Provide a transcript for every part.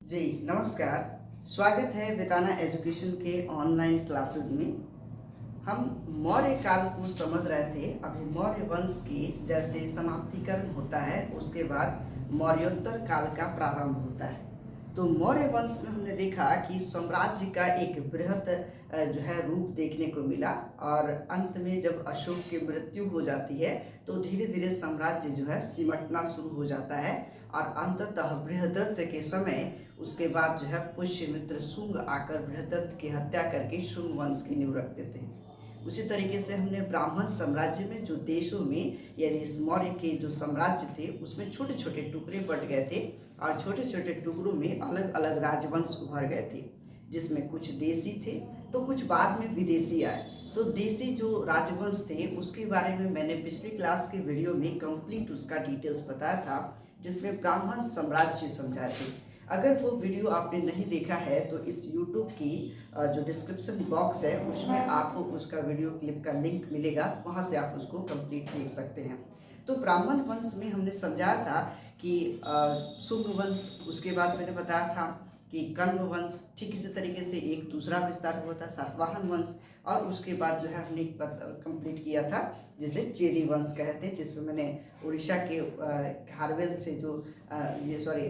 जी नमस्कार। स्वागत है बेताना एजुकेशन के ऑनलाइन क्लासेस में। हम मौर्य काल को समझ रहे थे। अभी मौर्य वंश की जैसे समाप्तिकरण होता है उसके बाद मौर्योत्तर काल का प्रारंभ होता है। तो मौर्य वंश में हमने देखा कि साम्राज्य का एक बृहत जो है रूप देखने को मिला और अंत में जब अशोक की मृत्यु हो जाती है तो धीरे धीरे साम्राज्य जो है सिमटना शुरू हो जाता है और अंततः बृहदत्त के समय उसके बाद जो है पुष्यमित्र शुंग आकर बृहदत्त की हत्या करके शुंग वंश की नींव रख देते हैं। उसी तरीके से हमने ब्राह्मण साम्राज्य में जो देशों में यानी इस मौर्य के जो साम्राज्य थे उसमें छोटे छोटे टुकड़े बट गए थे और छोटे छोटे टुकड़ों में अलग अलग राजवंश उभर गए थे, जिसमें कुछ देसी थे तो कुछ बाद में विदेशी आए। तो देसी जो राजवंश थे उसके बारे में मैंने पिछली क्लास के वीडियो में कंप्लीट उसका डिटेल्स बताया था, जिसमें ब्राह्मण साम्राज्य समझाए थे। अगर वो वीडियो आपने नहीं देखा है तो इस YouTube की जो डिस्क्रिप्शन बॉक्स है उसमें आपको उसका वीडियो क्लिप का लिंक मिलेगा, वहाँ से आप उसको कंप्लीट देख सकते हैं। तो ब्राह्मण वंश में हमने समझाया था कि शुंग वंश, उसके बाद मैंने बताया था कि कण्व वंश, ठीक इसी तरीके से एक दूसरा विस्तार हुआ था सातवाहन वंश और उसके बाद जो है हमने कंप्लीट किया था जिसे चेदी वंश कहते हैं, जिसमें मैंने उड़ीसा के खारवेल से जो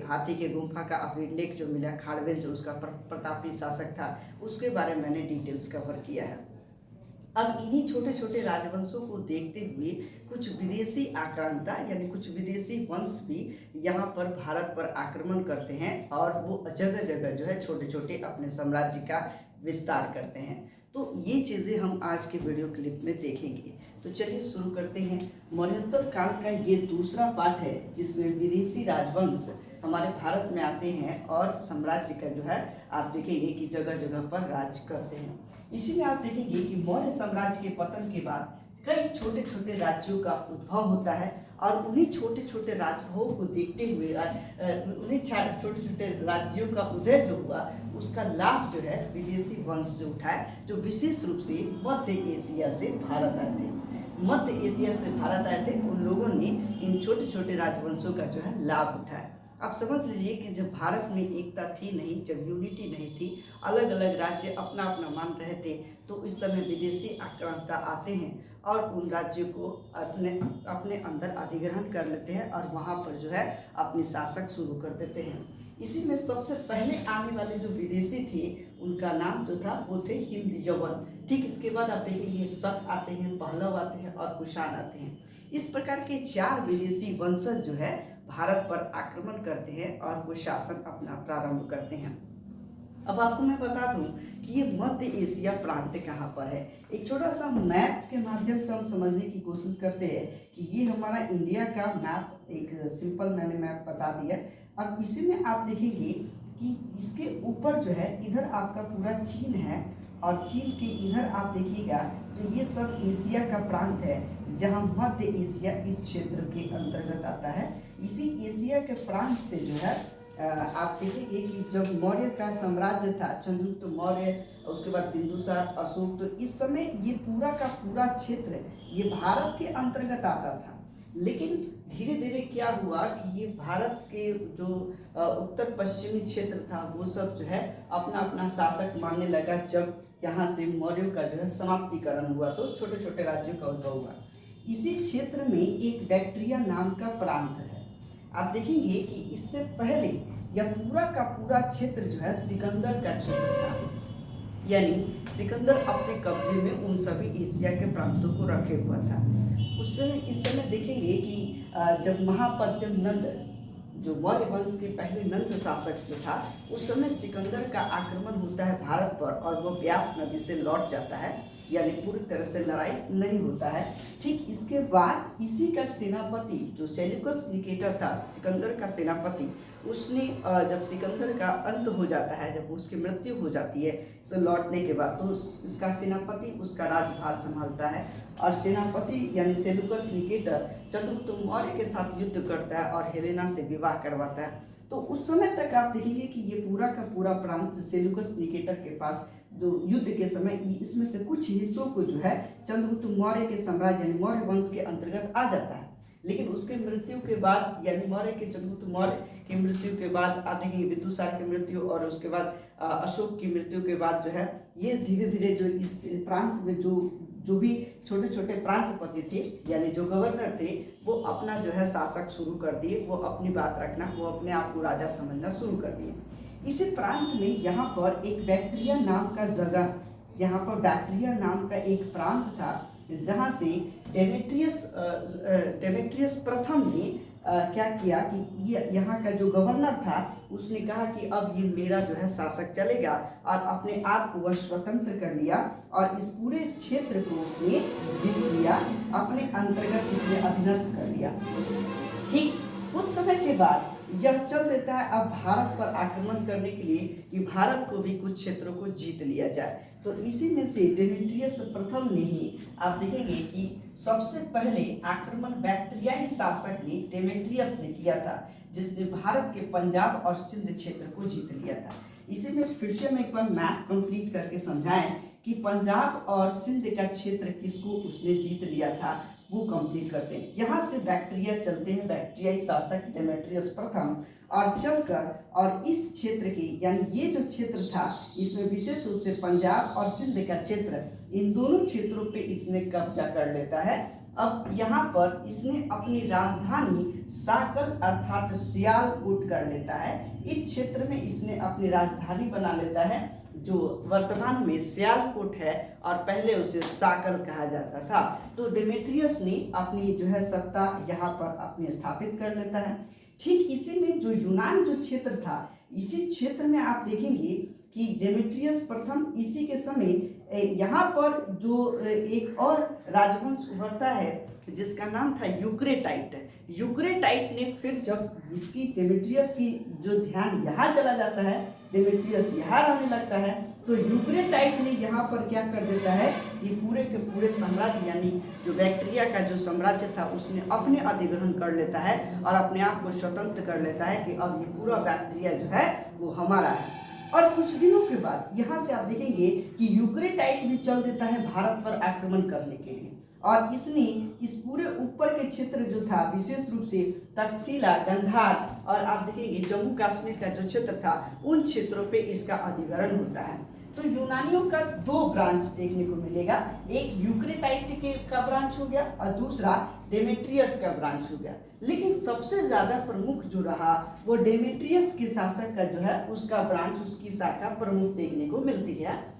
हाथी के गुम्फा का अभिलेख जो मिला, खारवेल जो उसका प्रतापी शासक था, उसके बारे में मैंने डिटेल्स कवर किया है। अब इन्हीं छोटे छोटे राजवंशों को देखते हुए कुछ विदेशी आक्रांता यानी कुछ विदेशी वंश भी यहाँ पर भारत पर आक्रमण करते हैं और वो जगह जगह जो है छोटे छोटे अपने साम्राज्य का विस्तार करते हैं। तो ये चीज़ें हम आज के वीडियो क्लिप में देखेंगे। तो चलिए शुरू करते हैं। मौर्योत्तर काल का ये दूसरा पार्ट है जिसमें विदेशी राजवंश हमारे भारत में आते हैं और साम्राज्य का जो है आप देखेंगे कि जगह जगह पर राज करते हैं। इसी में आप देखेंगे कि मौर्य साम्राज्य के पतन के बाद कई छोटे छोटे राज्यों का उद्भव होता है और उन्हीं छोटे छोटे राजभवों को देखते हुए उन्हीं छोटे छोटे राज्यों का उदय जो हुआ उसका लाभ जो है विदेशी वंश जो उठाए, जो विशेष रूप से मध्य एशिया से भारत आए थे। मध्य एशिया से भारत आए थे, उन लोगों ने इन छोटे छोटे राजवंशों का जो है लाभ उठाया। आप समझ लीजिए कि जब भारत में एकता थी नहीं, जब यूनिटी नहीं थी, अलग अलग राज्य अपना अपना मान रहे थे, तो इस समय विदेशी आक्रांता आते हैं और उन राज्यों को अपने अपने अंदर अधिग्रहण कर लेते हैं और वहाँ पर जो है अपनी शासक शुरू कर देते हैं। इसी में सबसे पहले आने वाले जो विदेशी थे उनका नाम जो था वो थे हिंद यवन। ठीक इसके बाद आप देखेंगे शक आते हैं, पहलव आते हैं और कुषाण आते हैं। इस प्रकार के 4 विदेशी वंशज जो है भारत पर आक्रमण करते हैं और वो शासन अपना प्रारंभ करते हैं। अब आपको मैं बता दूं कि ये मध्य एशिया प्रांत कहाँ पर है। एक छोटा सा मैप के माध्यम से हम समझने की कोशिश करते हैं कि ये हमारा इंडिया का मैप, एक सिंपल मैंने मैप बता दिया। अब इसी में आप देखेंगे कि इसके ऊपर जो है इधर आपका पूरा चीन है और चीन के इधर आप देखिएगा तो ये सब एशिया का प्रांत है, जहाँ मध्य एशिया इस क्षेत्र के अंतर्गत आता है। इसी एशिया के प्रांत से जो है आप देखेंगे कि जब मौर्य का साम्राज्य था, चंद्रगुप्त मौर्य, उसके बाद बिंदुसार, अशोक, तो इस समय ये पूरा का पूरा क्षेत्र ये भारत के अंतर्गत आता था। लेकिन धीरे धीरे क्या हुआ कि ये भारत के जो उत्तर पश्चिमी क्षेत्र था वो सब जो है अपना अपना शासक मानने लगा। जब यहाँ से मौर्यों का जो है समाप्तिकरण हुआ तो छोटे छोटे राज्यों का उद्भव हुआ। इसी क्षेत्र में एक बैक्ट्रिया नाम का प्रांत है। आप देखेंगे कि इससे पहले यह पूरा का पूरा क्षेत्र जो है सिकंदर का क्षेत्र था, यानी सिकंदर अपने कब्जे में उन सभी एशिया के प्रांतों को रखे हुआ था। इस समय देखेंगे कि जब महापद्म नंद जो मौर्य वंश के पहले नंद शासक जो था, उस समय सिकंदर का आक्रमण होता है भारत पर और वो व्यास नदी से लौट जाता है, यानी पूरी तरह से लड़ाई नहीं होता है। ठीक इसके बाद इसी का सेनापति जो सेल्यूकस निकेटर था, सिकंदर का सेनापति, उसने जब सिकंदर का अंत हो जाता है, जब उसकी मृत्यु हो जाती है इसे लौटने के बाद, तो इसका सेनापति उसका राजभार संभालता है और सेनापति यानी सेल्यूकस निकेटर चंद्रगुप्त मौर्य के साथ युद्ध करता है और हेलेना से विवाह करवाता है। तो उस समय तक आप देखेंगे कि ये पूरा का पूरा प्रांत सेल्यूकस निकेटर के पास जो युद्ध के समय इसमें से कुछ हिस्सों को जो है चंद्रगुप्त मौर्य के साम्राज्य यानी मौर्य वंश के अंतर्गत आ जाता है। लेकिन उसके मृत्यु के बाद यानी मौर्य के चंद्रगुप्त मौर्य की मृत्यु के बाद आप देखेंगे बिंदुसार की मृत्यु और उसके बाद अशोक की मृत्यु के बाद जो है ये धीरे धीरे जो इस प्रांत में जो भी छोटे छोटे प्रांतपति थे यानी जो गवर्नर थे वो अपना जो है शासक शुरू कर दिए, वो अपनी बात रखना, वो अपने आप को राजा समझना शुरू कर दिए। इसी प्रांत में यहाँ पर एक बैक्ट्रिया नाम का जगह, यहाँ पर बैक्ट्रिया नाम का एक प्रांत था जहाँ से डेमेट्रियस प्रथम ने क्या किया कि यहाँ का जो गवर्नर था उसने कहा कि अब ये मेरा जो है शासक चलेगा और अपने आप को वह स्वतंत्र कर लिया और इस पूरे क्षेत्र को उसने जीत लिया, अपने अंतर्गत इसने अभिनष्ट कर लिया। ठीक कुछ समय के बाद यह चल देता है अब भारत पर आक्रमण करने के लिए कि भारत को भी कुछ क्षेत्रों को जीत लिया जाए। तो इसी में से डेमेट्रियस प्रथम ने ही आप देखेंगे कि सबसे पहले आक्रमण बैक्ट्रियाई शासक ने डेमेट्रियस ने किया था, जिसने भारत के पंजाब और सिंध क्षेत्र को जीत लिया था। इसी में फिर से हम एक बार मैप कंप्लीट करके समझाएं कि पंजाब और सिंध का क्षेत्र किसको उसने जीत लिया था, वो कंप्लीट करते हैं। यहाँ से बैक्ट्रिया चलते हैं, बैक्ट्रियाई शासक डेमेट्रियस प्रथम और चलकर और इस क्षेत्र की यानी ये जो क्षेत्र था इसमें विशेष रूप से पंजाब और सिंध का क्षेत्र, इन दोनों क्षेत्रों पे इसने कब्जा कर लेता है। अब यहाँ पर इसने अपनी राजधानी साकल अर्थात सियालकोट कर लेता है। इस क्षेत्र में इसने अपनी राजधानी बना लेता है जो वर्तमान में सियालकोट है और पहले उसे साकल कहा जाता था। तो डेमेट्रियस ने अपनी जो है सत्ता यहाँ पर अपनी स्थापित कर लेता है। ठीक इसी में जो यूनान जो क्षेत्र था, इसी क्षेत्र में आप देखेंगे कि डेमेट्रियस प्रथम इसी के समय यहाँ पर जो एक और राजवंश उभरता है जिसका नाम था यूक्रेटाइट। यूक्रेटाइट ने फिर जब इसकी डेमेट्रियस की जो ध्यान यहाँ चला जाता है, डेमेट्रियस यहाँ रहने लगता है, तो यूक्रेटाइट ने यहाँ पर क्या कर देता है कि पूरे के पूरे साम्राज्य यानी जो बैक्ट्रिया का जो साम्राज्य था उसने अपने अधिग्रहण कर लेता है और अपने आप को स्वतंत्र कर लेता है कि अब ये पूरा बैक्ट्रिया जो है वो हमारा है। और कुछ दिनों के बाद यहाँ से आप देखेंगे कि यूक्रेटाइट भी चल देता है भारत पर आक्रमण करने के लिए और इसने इस पूरे ऊपर के क्षेत्र जो था विशेष रूप से तक्षशिला, गंधार और आप देखेंगे जम्मू कश्मीर का जो क्षेत्र था उन क्षेत्रों पे इसका अधिग्रहण होता है। तो यूनानियों का दो ब्रांच देखने को मिलेगा, एक यूक्रेटाइट के का ब्रांच हो गया और दूसरा डेमेट्रियस का ब्रांच हो गया। लेकिन सबसे ज्यादा प्रमुख जो रहा वो डेमेट्रियस के शासक का जो है उसका ब्रांच, उसकी शाखा प्रमुख देखने को मिलती है।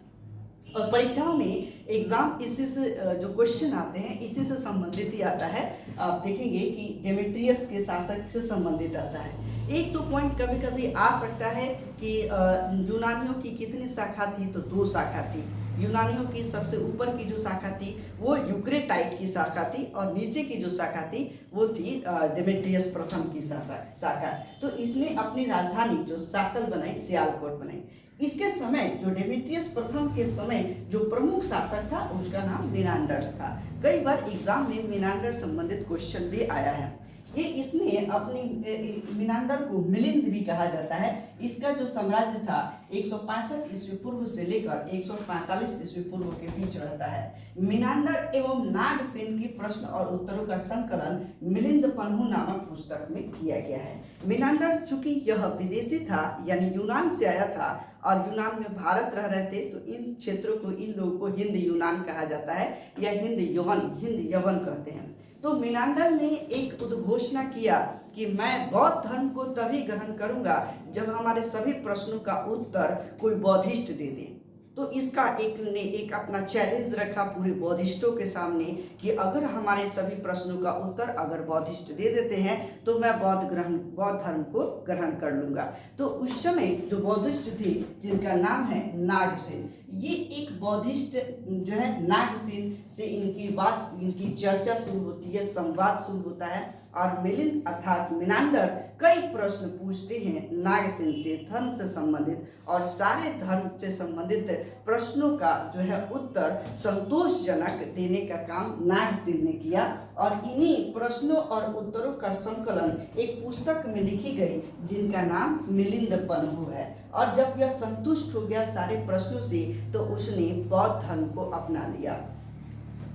और परीक्षाओं में एग्जाम इसी से जो क्वेश्चन आते हैं इसी से संबंधित ही आता है। आप देखेंगे कि डेमेट्रियस के शासक से संबंधित आता है। एक तो पॉइंट कभी कभी आ सकता है कि यूनानियों की कितनी शाखा थी, तो दो शाखा थी। यूनानियों की सबसे ऊपर की जो शाखा थी वो यूक्रेटाइट की शाखा थी और नीचे की जो शाखा थी वो थी डेमेट्रियस प्रथम की शाखा। तो इसने अपनी राजधानी जो साकल बनाई, सियालकोट बनाई। इसके समय जो डेमेट्रियस प्रथम के समय जो प्रमुख शासक था उसका नाम मिनांडर्स था। कई बार एग्जाम में मिनांडर संबंधित क्वेश्चन भी आया है। ये इसने अपनी मिनांडर को मिलिंद भी कहा जाता है। इसका जो साम्राज्य था 165 ईस्वी पूर्व से लेकर 145 ईस्वी पूर्व के बीच रहता है। मिनांडर एवं नागसेन के प्रश्न और उत्तरों का संकलन मिलिंद पन्हु नामक पुस्तक में किया गया है। मिनांडर चूंकि यह विदेशी था यानी यूनान से आया था और यूनान में भारत रह रहे थे, तो इन क्षेत्रों को, इन लोगों को हिंद यूनान कहा जाता है या हिंद यवन कहते हैं। तो मिनांडर ने एक उद्घोषणा किया कि मैं बौद्ध धर्म को तभी ग्रहण करूंगा जब हमारे सभी प्रश्नों का उत्तर कोई बौद्धिस्ट दे दे। तो इसका एक अपना चैलेंज रखा पूरे बौद्धिस्टों के सामने कि अगर हमारे सभी प्रश्नों का उत्तर अगर बौद्धिस्ट दे देते हैं तो मैं बौद्ध धर्म को ग्रहण कर लूंगा। तो उस समय जो बौद्धिस्ट थे जिनका नाम है नागसेन, ये एक बौद्धिस्ट जो है नागसेन से इनकी चर्चा शुरू होती है, संवाद शुरू होता है और मिलिंद अर्थात मिनांडर कई प्रश्न पूछते हैं नागसेन से धर्म से संबंधित, और सारे धर्म से संबंधित प्रश्नों का जो है उत्तर संतोषजनक देने का काम नागसेन ने किया और इन्हीं प्रश्नों और उत्तरों का संकलन एक पुस्तक में लिखी गई जिनका नाम मिलिंद पन्हु है। और जब यह संतुष्ट हो गया सारे प्रश्नों से तो उसने बौद्ध धर्म को अपना लिया।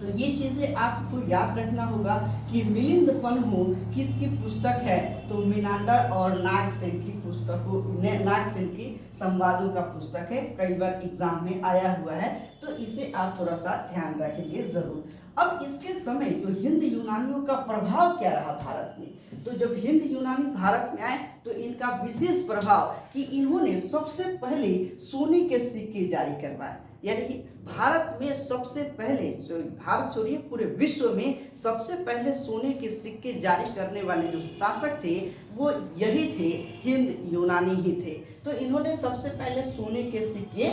तो ये चीजें आपको याद रखना होगा कि मिलिंद पन्हु किसकी पुस्तक है, तो मिनांडर और नागसेन की पुस्तकों, नागसेन की संवादों का पुस्तक है, कई बार एग्जाम में आया हुआ है, तो इसे आप थोड़ा सा ध्यान रखेंगे जरूर। अब इसके समय जो हिंद यूनानियों का प्रभाव क्या रहा भारत में, तो जब हिंद यूनानी भारत में आए तो इनका विशेष प्रभाव कि इन्होंने सबसे पहले सोने के सिक्के जारी करवाए, यानी कि भारत में सबसे पहले, भारत छोड़िए पूरे विश्व में सबसे पहले सोने के सिक्के जारी करने वाले जो शासक थे वो यही थे, हिंद यूनानी ही थे। तो इन्होंने सबसे पहले सोने के सिक्के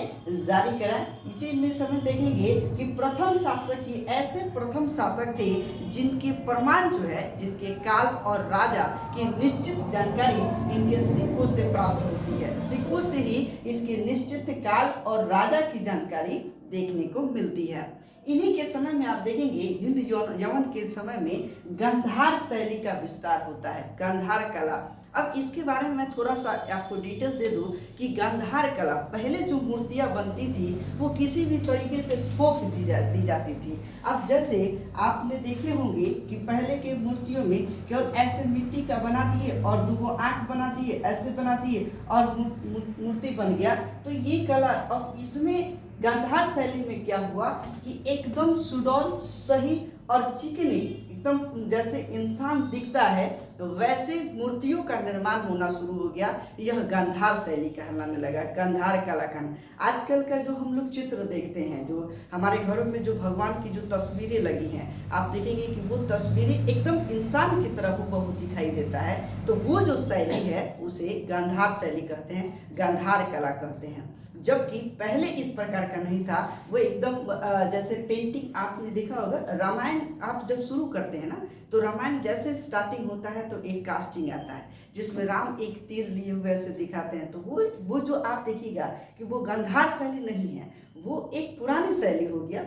जारी कराए। इसी में समय देखेंगे कि प्रथम शासक ही ऐसे प्रथम शासक थे जिनके प्रमाण जो है, जिनके काल और राजा की निश्चित जानकारी इनके सिक्कों से प्राप्त होती है। सिक्कों से ही इनके निश्चित काल और राजा की जानकारी देखने को मिलती है। इन्हीं के समय में आप देखेंगे हिंद यवन के समय में गांधार शैली का विस्तार होता है, गांधार कला। अब इसके बारे में मैं थोड़ा सा आपको डिटेल दे दूं कि गांधार कला, पहले जो मूर्तियां बनती थी वो किसी भी तरीके से थोप दी जाती थी। अब जैसे आपने देखे होंगे कि पहले के मूर्तियों में केवल ऐसे मिट्टी का बना दिए और दो आंख बना दिए, ऐसे बना दिए और मूर्ति बन गया। तो ये कला, अब इसमें गांधार शैली में क्या हुआ कि एकदम सुडौल, सही और चिकनी, एकदम जैसे इंसान दिखता है वैसे मूर्तियों का निर्माण होना शुरू हो गया। यह गांधार शैली कहलाने लगा, गांधार कला कहना। आजकल का जो हम लोग चित्र देखते हैं, जो हमारे घरों में जो भगवान की जो तस्वीरें लगी हैं, आप देखेंगे कि वो तस्वीरें एकदम इंसान की तरह हूबहू दिखाई देता है। तो वो जो शैली है उसे गांधार शैली कहते हैं, गांधार कला कहते हैं। जबकि पहले इस प्रकार का नहीं था, वो एकदम जैसे पेंटिंग आपने देखा होगा, रामायण आप जब शुरू करते हैं ना, तो रामायण जैसे स्टार्टिंग होता है तो एक कास्टिंग आता है जिसमें राम एक तीर लिए हुए ऐसे दिखाते हैं। तो वो जो आप देखिएगा कि वो गांधार शैली नहीं है, वो एक पुरानी शैली हो गया।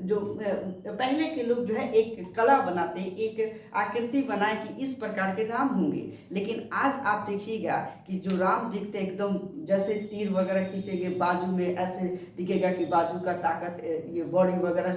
जो पहले के लोग जो है एक कला बनाते, एक आकृति बनाए कि इस प्रकार के राम होंगे। लेकिन आज आप देखिएगा कि जो राम दिखते एकदम जैसे तीर वगैरह खींचेंगे, बाजू में ऐसे दिखेगा कि बाजू का ताकत, ये बॉडी वगैरह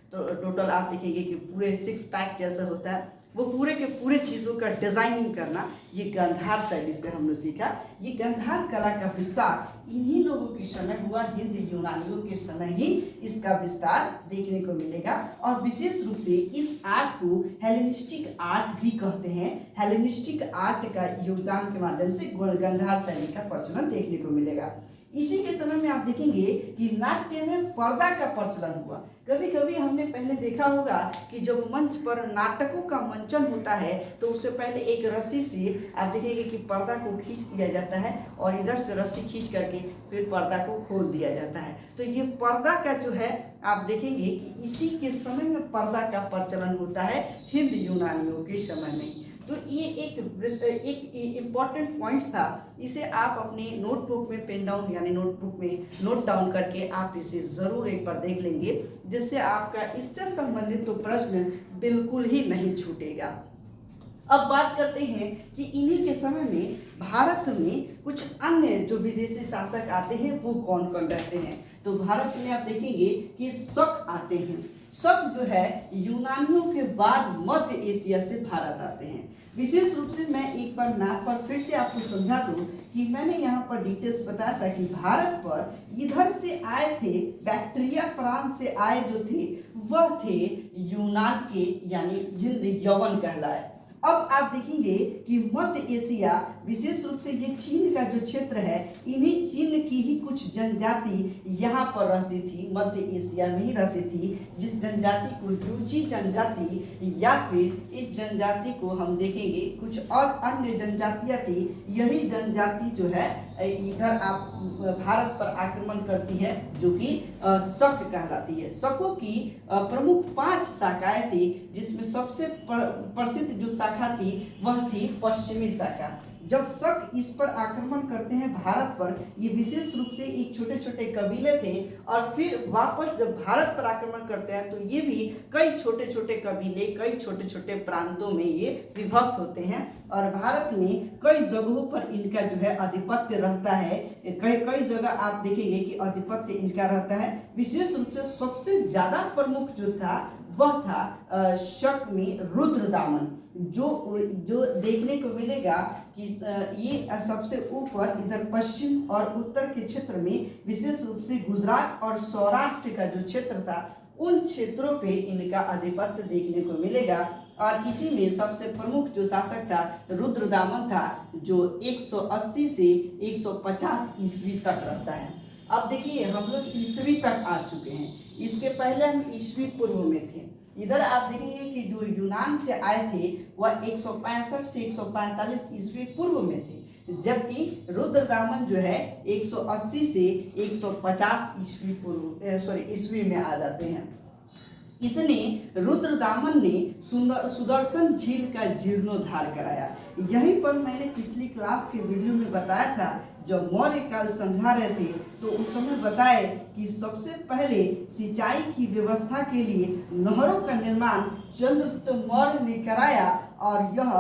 तो टोटल आप देखेंगे कि पूरे 6 पैक जैसा होता है। वो पूरे के पूरे चीज़ों का डिजाइनिंग करना ये गांधार शैली से हम लोग सीखा। ये गांधार कला का विस्तार इन्हीं लोगों के समय हुआ, हिंद यूनानियों के समय ही इसका विस्तार देखने को मिलेगा। और विशेष रूप से इस आर्ट को हेलेनिस्टिक आर्ट भी कहते हैं। हेलेनिस्टिक आर्ट का योगदान के माध्यम से गांधार शैली का प्रचलन देखने को मिलेगा। इसी के समय में आप देखेंगे कि नाट्य में पर्दा का प्रचलन हुआ। कभी कभी हमने पहले देखा होगा कि जब मंच पर नाटकों का मंचन होता है तो उससे पहले एक रस्सी से आप देखेंगे कि पर्दा को खींच दिया जाता है और इधर से रस्सी खींच करके फिर पर्दा को खोल दिया जाता है। तो ये पर्दा का जो है आप देखेंगे कि इसी के समय में पर्दा का प्रचलन होता है, हिंद यूनानियों के समय में। तो ये एक इम्पॉर्टेंट पॉइंट्स था, इसे आप अपने नोटबुक में पेन डाउन यानी नोटबुक में नोट डाउन करके आप इसे ज़रूर एक बार देख लेंगे, जिससे आपका इससे संबंधित तो प्रश्न बिल्कुल ही नहीं छूटेगा। अब बात करते हैं कि इन्हीं के समय में भारत में कुछ अन्य जो विदेशी शासक आते हैं वो कौन कौन रहते हैं। तो भारत में आप देखेंगे कि शक आते हैं। शक जो है यूनानियों के बाद मध्य एशिया से भारत आते हैं। विशेष रूप से मैं एक बार मैप पर फिर से आपको समझा दूं कि मैंने यहाँ पर डिटेल्स बताया था कि भारत पर इधर से आए थे, बैक्टीरिया प्रांत से आए जो थे वह थे यूनान के, यानी हिंद यवन कहलाए। अब आप देखेंगे कि मध्य एशिया, विशेष रूप से ये चीन का जो क्षेत्र है, इन्हीं चीन की ही कुछ जनजाति यहाँ पर रहती थी, मध्य एशिया में ही रहती थी, जिस जनजाति को यूची जनजाति या फिर इस जनजाति को हम देखेंगे कुछ और अन्य जनजातियाँ थी। यही जनजाति जो है इधर आप भारत पर आक्रमण करती है, जो कि शक कहलाती है। शकों की प्रमुख 5 शाखाएं थी, जिसमें सबसे प्रसिद्ध जो शाखा थी वह थी पश्चिमी शाखा। जब शक इस पर आक्रमण करते हैं भारत पर, ये विशेष रूप से एक छोटे छोटे कबीले थे, और फिर वापस जब भारत पर आक्रमण करते हैं तो ये भी कई छोटे छोटे कबीले, कई छोटे छोटे प्रांतों में ये विभक्त होते हैं, और भारत में कई जगहों पर इनका जो है आधिपत्य रहता है। कई जगह आप देखेंगे कि आधिपत्य इनका रहता है। विशेष रूप से सबसे ज्यादा प्रमुख जो था वह था शक में रुद्रदामन। जो जो देखने को मिलेगा कि ये सबसे ऊपर इधर पश्चिम और उत्तर के क्षेत्र में, विशेष रूप से गुजरात और सौराष्ट्र का जो क्षेत्र था, उन क्षेत्रों पे इनका आधिपत्य देखने को मिलेगा। और इसी में सबसे प्रमुख जो शासक था रुद्रदामन था, जो 180 से 150 ईस्वी तक रहता है। अब देखिए हम लोग ईस्वी तक आ चुके हैं, इसके पहले हम ईस्वी पूर्व में थे। इधर आप देखेंगे कि जो यूनान से आए थे वह 165 से 145 ईस्वी पूर्व में थे, जबकि रुद्रदामन जो है 180 से 150 ईस्वी में आ जाते हैं। इसने रुद्रदामन ने सुदर्शन झील का जीर्णोद्धार कराया। यहीं पर मैंने पिछली क्लास के वीडियो में बताया था, जब मौर्य काल समझा रहे थे तो उस समय बताए कि सबसे पहले सिंचाई की व्यवस्था के लिए नहरों का निर्माण चंद्रगुप्त मौर्य ने कराया, और यह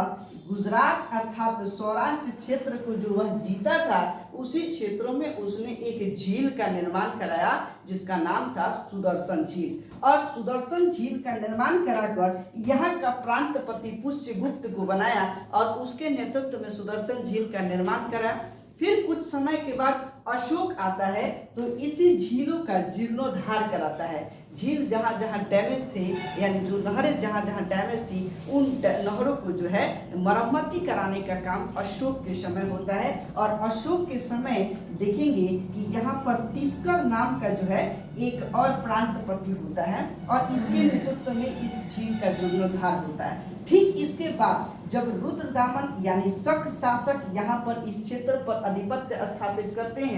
गुजरात अर्थात सौराष्ट्र क्षेत्र को जो वह जीता था, उसी क्षेत्रों में उसने एक झील का निर्माण कराया जिसका नाम था सुदर्शन झील। और सुदर्शन झील का निर्माण कराकर यहाँ का प्रांतपति पुष्यगुप्त को बनाया और उसके नेतृत्व में सुदर्शन झील का निर्माण कराया। फिर कुछ समय के बाद अशोक आता है तो इसी झीलों का जीर्णोद्धार कराता है। झील जहाँ जहाँ डैमेज थे, यानी जो नहरें जहाँ जहाँ डैमेज थी, उन नहरों को जो है मरम्मती कराने का काम अशोक के समय होता है। और अशोक के समय देखेंगे कि यहाँ पर तिस्कर नाम का जो है एक और प्रांतपति होता है और इसके नेतृत्व में इस झील का जीर्णोद्धार होता है। ठीक इसके बाद जब रुद्रदामन यानी शक शासक यहाँ पर इस क्षेत्र पर आधिपत्य स्थापित करते हैं,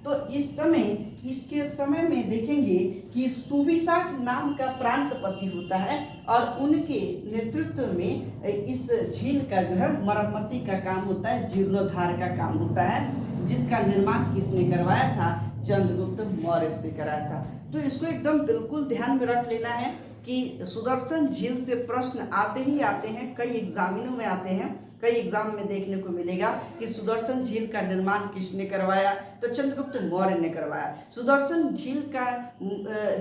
तो इसके समय में देखेंगे कि सुविशाख नाम का प्रांतपति होता है और उनके नेतृत्व में इस झील का जो है मरम्मती का काम होता है, जीर्णोद्धार का काम होता है, जिसका निर्माण किसने करवाया था? चंद्रगुप्त मौर्य से कराया था। तो इसको एकदम बिल्कुल ध्यान में रख लेना है कि सुदर्शन झील से प्रश्न आते ही आते हैं, कई एग्जामिनों में आते हैं, कई एग्जाम में देखने को मिलेगा कि सुदर्शन झील का निर्माण किसने करवाया? तो चंद्रगुप्त मौर्य ने करवाया। सुदर्शन झील का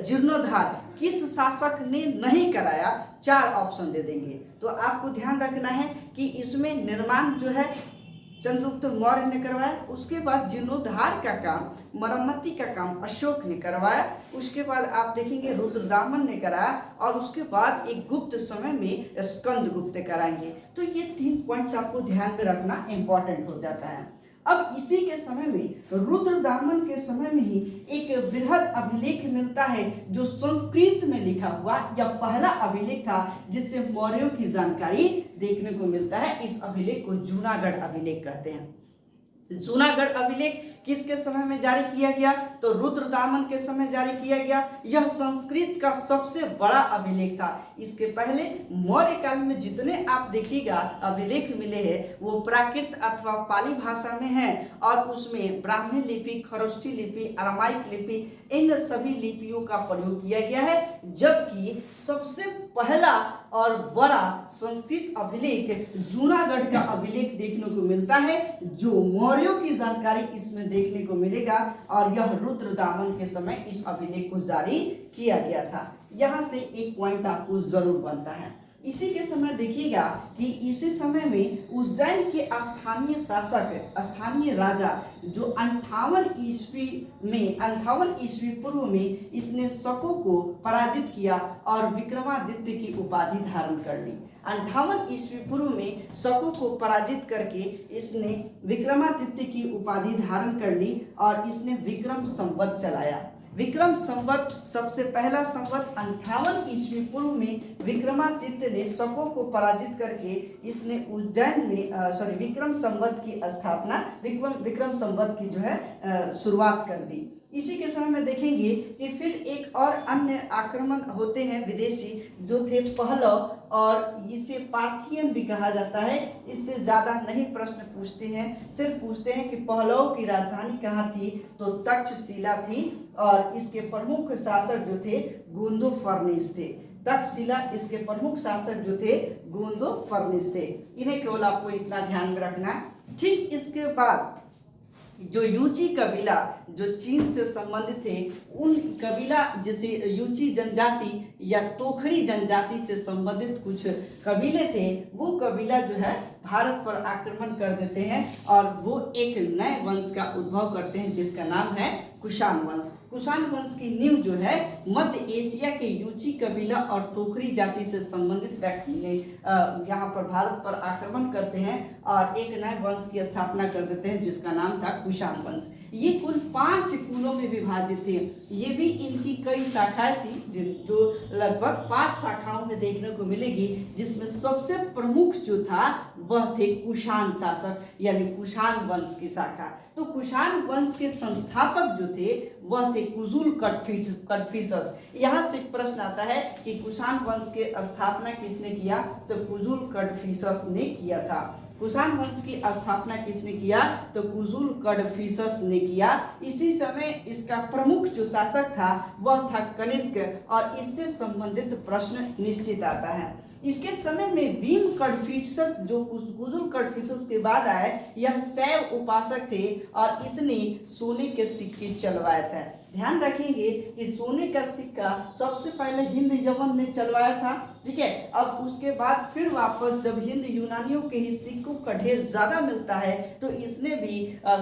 जीर्णोद्धार किस शासक ने नहीं कराया? 4 ऑप्शन दे देंगे। तो आपको ध्यान रखना है कि इसमें निर्माण जो है चंद्रगुप्त मौर्य ने करवाया, उसके बाद जीर्णोद्धार का काम, मरम्मती का काम अशोक ने करवाया, उसके बाद आप देखेंगे रुद्रदामन ने कराया और उसके बाद एक गुप्त समय में स्कंदगुप्त कराएंगे। तो ये 3 पॉइंट्स आपको ध्यान में रखना इंपॉर्टेंट हो जाता है। अब इसी के समय में रुद्रदामन के समय में ही एक बृहद अभिलेख मिलता है जो संस्कृत में लिखा हुआ, यह पहला अभिलेख था जिससे मौर्यों की जानकारी देखने को मिलता है। इस अभिलेख को जूनागढ़ अभिलेख कहते हैं। जूनागढ़ अभिलेख किसके समय में जारी किया गया? तो रुद्रदामन के समय जारी किया गया। यह संस्कृत का सबसे बड़ा अभिलेख था। इसके पहले मौर्य काल में जितने आप देखिएगा अभिलेख मिले हैं वो प्राकृत अथवा पाली भाषा में है और उसमें ब्राह्मी लिपि, खरोष्ठी लिपि, अरामाइक लिपि, इन सभी लिपियों का प्रयोग किया गया है। जबकि सबसे पहला और बड़ा संस्कृत अभिलेख जूनागढ़ का अभिलेख देखने को मिलता है, जो मौर्यों की जानकारी इसमें देखने को मिलेगा और यह रुद्रदामन के समय इस अभिलेख को जारी किया गया था। यहाँ से एक पॉइंट आपको जरूर बनता है। इसी के समय देखिएगा कि इसी समय में उज्जैन के स्थानीय शासक, स्थानीय राजा जो 58 ईस्वी पूर्व में इसने शकों को पराजित किया और विक्रमादित्य की उपाधि धारण कर ली। 58 ईस्वी पूर्व में शकों को पराजित करके इसने विक्रमादित्य की उपाधि धारण कर ली और इसने विक्रम संवत चलाया। विक्रम संवत, सबसे पहला संवत 58 ईस्वी पूर्व में विक्रमादित्य ने शकों को पराजित करके इसने उज्जैन में विक्रम संवत की स्थापना, विक्रम संवत की जो है शुरुआत कर दी। इसी के समय में देखेंगे कि फिर एक और अन्य आक्रमण होते हैं विदेशी, जो थे पहलव, और इसे पार्थियन भी कहा जाता है। इससे ज़्यादा नहीं प्रश्न पूछते हैं, सिर्फ पूछते हैं कि पहलव की राजधानी कहाँ थी? तो तक्षशिला थी और इसके प्रमुख शासक जो थे गोंदोफर्निस थे। तक्षशिला इसके प्रमुख शासक जो थे गोंदोफर्निस थे। इन्हें केवल आपको इतना ध्यान में रखना। ठीक इसके बाद जो यूची कबीला जो चीन से संबंधित थे, उन कबीला जैसे यूची जनजाति या तोखरी जनजाति से संबंधित कुछ कबीले थे, वो कबीला जो है भारत पर आक्रमण कर देते हैं और वो एक नए वंश का उद्भव करते हैं जिसका नाम है कुषाण वंश। कुषाण वंश की नींव जो है मध्य एशिया के यूची कबीला और तोखरी जाति से संबंधित व्यक्ति ने यहाँ पर भारत पर आक्रमण करते हैं और एक नए वंश की स्थापना कर देते हैं जिसका नाम था कुषाण वंश। ये कुल 5 कुलों में विभाजित थे। ये भी इनकी कई शाखाएं थी जो लगभग 5 शाखाओं में देखने को मिलेगी, जिसमें सबसे प्रमुख जो था वह थे कुषाण शासक यानी कुषाण वंश की शाखा। तो कुषाण वंश के संस्थापक जो थे वह थे कुजुल कड़फिसस। यहाँ से एक प्रश्न आता है कि कुषाण वंश के स्थापना किसने किया, तो कुजुल कड़फिसस ने किया था। कुषाण वंश की स्थापना किसने किया, तो कुजुल कड़फिसस ने किया। इसी समय इसका प्रमुख जो शासक था वह था कनिष्क और इससे संबंधित प्रश्न निश्चित आता है। इसके समय में भीम कड़फिसस जो कुजुल कड़फिसस के बाद आए, यह शैव उपासक थे और इसने सोने के सिक्के चलवाए थे। ध्यान रखेंगे कि सोने का सिक्का सबसे पहले हिंद यवन ने चलवाया था, ठीक है। अब उसके बाद फिर वापस जब हिंद यूनानियों के ही सिक्कों का ढेर ज्यादा मिलता है तो इसने भी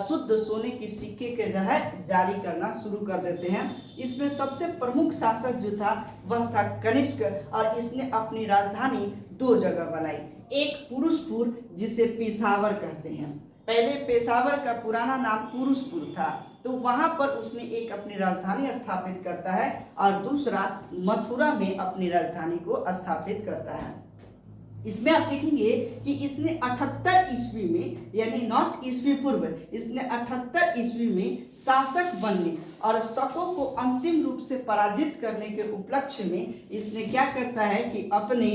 शुद्ध सोने के सिक्के के जो है जारी करना शुरू कर देते हैं। इसमें सबसे प्रमुख शासक जो था वह था कनिष्क और इसने अपनी राजधानी 2 जगह बनाई। एक पुरुषपुर जिसे पेशावर कहते हैं, पहले पेशावर का पुराना नाम पुरुषपुर था, तो वहां पर उसने एक अपनी राजधानी स्थापित करता है और दूसरा मथुरा में अपनी राजधानी को स्थापित करता है। इसमें आप देखेंगे कि इसने 78 ईस्वी में यानी नॉट ईस्वी पूर्व, इसने 78 ईस्वी में शासक बनने और शकों को अंतिम रूप से पराजित करने के उपलक्ष्य में इसने क्या करता है कि अपने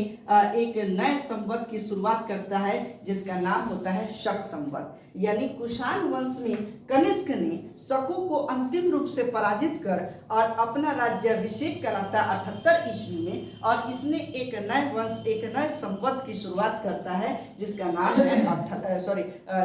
एक नए संवत की शुरुआत करता है जिसका नाम होता है शक संवत। यानी कुषाण वंश में कनिष्क ने शकों को अंतिम रूप से पराजित कर और अपना राज्याभिषेक कराता 78 ईस्वी में और इसने एक नए वंश एक नए संवत की शुरुआत करता है जिसका नाम है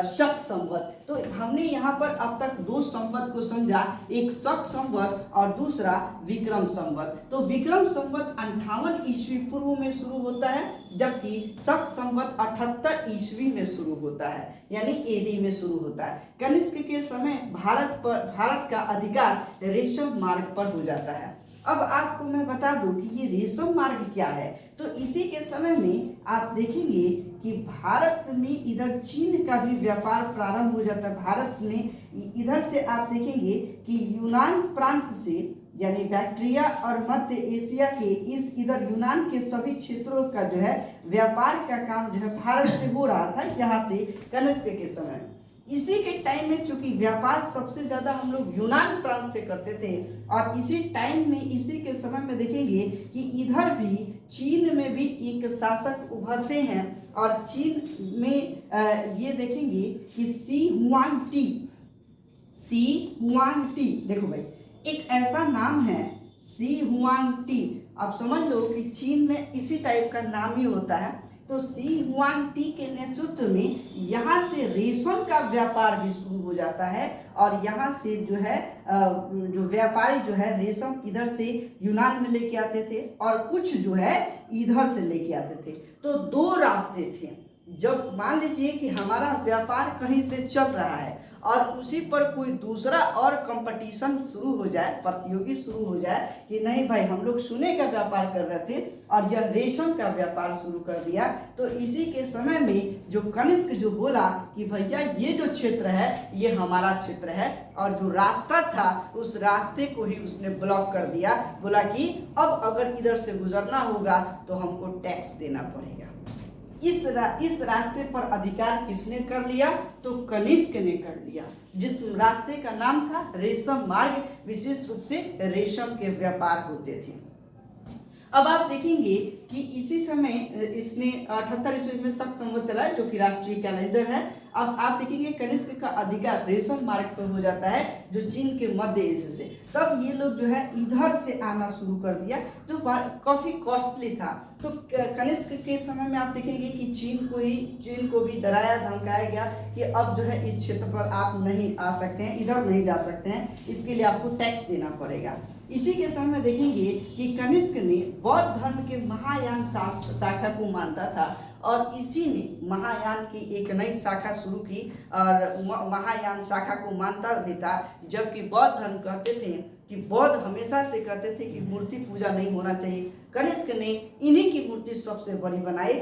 शक संवत। तो हमने यहाँ पर अब तक 2 संवत को समझा, एक शक संवत और दूसरा विक्रम संवत। तो विक्रम संवत 58 ईस्वी पूर्व में शुरू होता है जबकि शक संवत 78 ईस्वी में शुरू होता है यानी एडी में शुरू होता है। कनिष्क के समय भारत का अधिकार रेशम मार्ग पर हो जाता है। अब आपको मैं बता दूं कि ये रेशम मार्ग क्या है, तो इसी के समय में आप देखेंगे कि भारत में इधर चीन का भी व्यापार प्रारंभ हो जाता है। भारत में इधर से आप देखेंगे कि यूनान प्रांत से यानी बैक्ट्रिया और मध्य एशिया के इस इधर यूनान के सभी क्षेत्रों का जो है व्यापार का काम जो है भारत से हो रहा था यहाँ से कनिष्क के समय। इसी के टाइम में चूंकि व्यापार सबसे ज्यादा हम लोग यूनान प्रांत से करते थे और इसी टाइम में इसी के समय में देखेंगे कि इधर भी चीन में भी एक शासक उभरते हैं और चीन में ये देखेंगे कि सी हुआंग टी देखो भाई एक ऐसा नाम है सी हुआंग टी। आप समझ लो कि चीन में इसी टाइप का नाम ही होता है। तो सी हुआंग टी के नेतृत्व में यहाँ से रेशम का व्यापार भी शुरू हो जाता है और यहाँ से जो है जो व्यापारी जो है रेशम इधर से यूनान में लेके आते थे और कुछ जो है इधर से लेके आते थे। तो 2 रास्ते थे। जब मान लीजिए कि हमारा व्यापार कहीं से चल रहा है और उसी पर कोई दूसरा और कंपटीशन शुरू हो जाए, प्रतियोगी शुरू हो जाए कि नहीं भाई हम लोग सोने का व्यापार कर रहे थे और यह रेशम का व्यापार शुरू कर दिया, तो इसी के समय में जो कनिष्क जो बोला कि भैया ये जो क्षेत्र है ये हमारा क्षेत्र है और जो रास्ता था उस रास्ते को ही उसने ब्लॉक कर दिया। बोला कि अब अगर इधर से गुजरना होगा तो हमको टैक्स देना पड़ेगा। इस रास्ते पर अधिकार किसने कर लिया, तो कनिष्क ने कर लिया, जिस रास्ते का नाम था रेशम मार्ग। विशेष रूप से रेशम के व्यापार होते थे। अब आप देखेंगे कि इसी समय इसने 78 ईस्वी में शक संवत चलाया जो कि राष्ट्रीय कैलेंडर है अब आप देखेंगे कनिष्क का अधिकार रेशम मार्ग पर हो जाता है जो चीन के मध्य एशिया से। तब ये लोग जो है इधर से आना शुरू कर दिया जो काफी कॉस्टली था। तो कनिष्क के समय में आप देखेंगे कि चीन को भी डराया धमकाया गया कि अब जो है इस क्षेत्र पर आप नहीं आ सकते हैं, इधर नहीं जा सकते हैं, इसके लिए आपको टैक्स देना पड़ेगा। इसी के समय में देखेंगे कि कनिष्क ने बौद्ध धर्म के महायान शाखा को मानता था और इसी ने महायान की एक नई शाखा शुरू की और महायान शाखा को मानता भी था। जबकि बौद्ध धर्म कहते थे कि बौद्ध हमेशा से कहते थे कि मूर्ति पूजा नहीं होना चाहिए, कनिष्क ने इन्हीं की मूर्ति सबसे बड़ी बनाई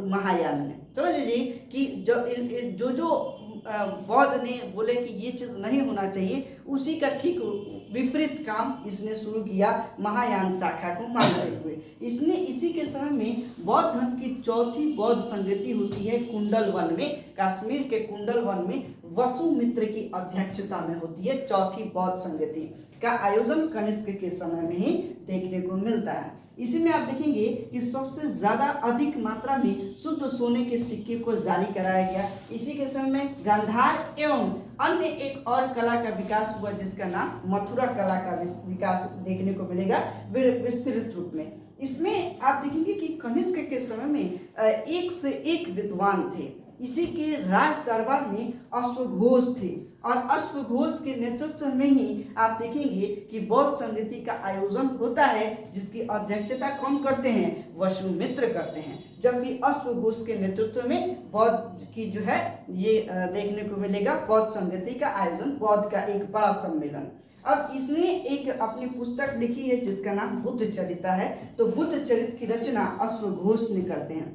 महायान में। समझ लीजिए कि जो बौद्ध ने बोले कि ये चीज़ नहीं होना चाहिए, उसी का ठीक विपरीत काम इसने शुरू किया महायान शाखा को मानते हुए। इसने इसी के समय में बौद्ध धर्म की चौथी बौद्ध संगति होती है कुंडल वन में, कश्मीर के कुंडल वन में वसुमित्र की अध्यक्षता में होती है। चौथी बौद्ध संगति का आयोजन कनिष्क के समय में ही देखने को मिलता है। इसी में आप देखेंगे कि सबसे ज्यादा अधिक मात्रा में शुद्ध सोने के सिक्के को जारी कराया गया। इसी के समय में गांधार एवं अन्य एक और कला का विकास हुआ जिसका नाम मथुरा कला का विकास देखने को मिलेगा विस्तृत रूप में। इसमें आप देखेंगे कि कनिष्क के समय में एक से एक विद्वान थे। इसी के राज दरबार में अश्वघोष थे और अश्वघोष के नेतृत्व में ही आप देखेंगे कि बौद्ध संगति का आयोजन होता है जिसकी अध्यक्षता कौन करते हैं, वसुमित्र करते हैं। जबकि अश्वघोष के नेतृत्व में बौद्ध की जो है ये देखने को मिलेगा बौद्ध संगति का आयोजन, बौद्ध का एक बड़ा सम्मेलन। अब इसने एक अपनी पुस्तक लिखी है जिसका नाम बुद्ध चरिता है। तो बुद्ध चरित की रचना अश्वघोष ने करते हैं।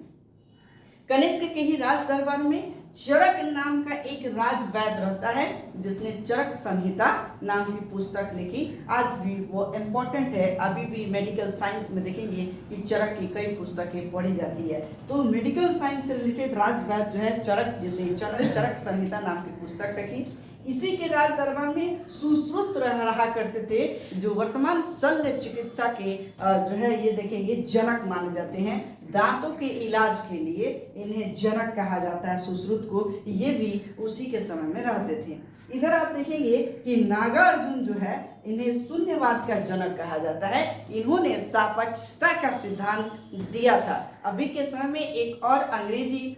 कनिष्क के ही राज दरबार में चरक नाम का एक राजवैद्य रहता है जिसने चरक संहिता नाम की पुस्तक लिखी। आज भी वो इम्पोर्टेंट है, अभी भी मेडिकल साइंस में देखेंगे कि चरक की कई पुस्तकें पढ़ी जाती है। तो मेडिकल साइंस से रिलेटेड राजवैद्य जो है चरक, जिसे चरक संहिता नाम की पुस्तक रखी। इसी के राज दरबार में सुश्रुत रहा करते थे जो वर्तमान शल्य चिकित्सा के जो है ये देखेंगे जनक माने जाते हैं। दांतों के इलाज के लिए इन्हें जनक कहा जाता है, सुश्रुत को। ये भी उसी के समय में रहते थे। इधर आप देखेंगे कि नागार्जुन जो है इन्हें शून्यवाद का जनक कहा जाता है। इन्होंने सापेक्षता का सिद्धांत दिया था। अभी के समय में एक और अंग्रेजी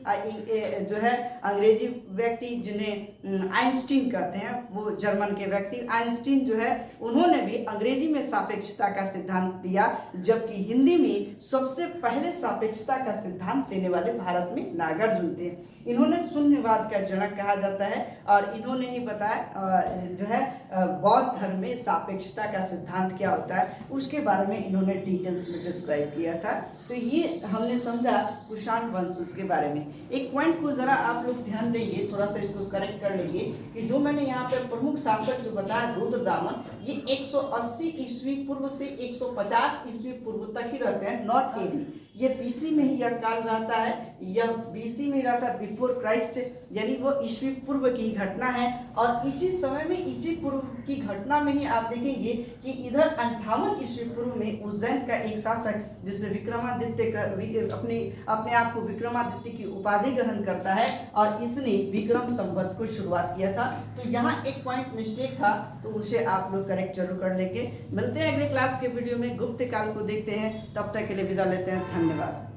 जो है अंग्रेजी व्यक्ति जिन्हें आइंस्टीन कहते हैं, वो जर्मन के व्यक्ति आइंस्टीन जो है उन्होंने भी अंग्रेजी में सापेक्षता का सिद्धांत दिया। जबकि हिंदी में सबसे पहले सापेक्षता का सिद्धांत देने वाले भारत में नागार्जुन थे। इन्होंने शून्यवाद का जनक कहा जाता है और इन्होंने ही बताया जो है बौद्ध धर्म में सापेक्षता का सिद्धांत क्या होता है उसके बारे में इन्होंने डिटेल्स में डिस्क्राइब किया था। तो ये हमने समझा कुषाण वंश उसके बारे में। एक पॉइंट को जरा आप लोग ध्यान देंगे, थोड़ा सा इसको करेक्ट कर लेंगे कि जो मैंने यहाँ पे प्रमुख शासक जो बताया रुद्रदामन, ये 180 ईस्वी पूर्व से 150 ईस्वी पूर्व तक ही रहते हैं, नॉट एडी। ये बीसी में ही यह काल रहता है, यह बीसी में रहता है, बिफोर क्राइस्ट, यानी वो ईस्वी पूर्व की घटना है। और इसी समय में इसी पूर्व की घटना में ही आप देखेंगे कि इधर 58 ईस्वी पूर्व में उज्जैन का एक शासक जिससे विक्रमादित्य अपने आप को विक्रमादित्य की उपाधि ग्रहण करता है और इसने विक्रम संवत को शुरुआत किया था। तो यहाँ एक पॉइंट मिस्टेक था, तो उसे आप लोग करेक्ट जरूर कर लेंगे। मिलते हैं अगले क्लास के वीडियो में, गुप्त काल को देखते हैं। तब तक के लिए विदा लेते हैं, धन्यवाद।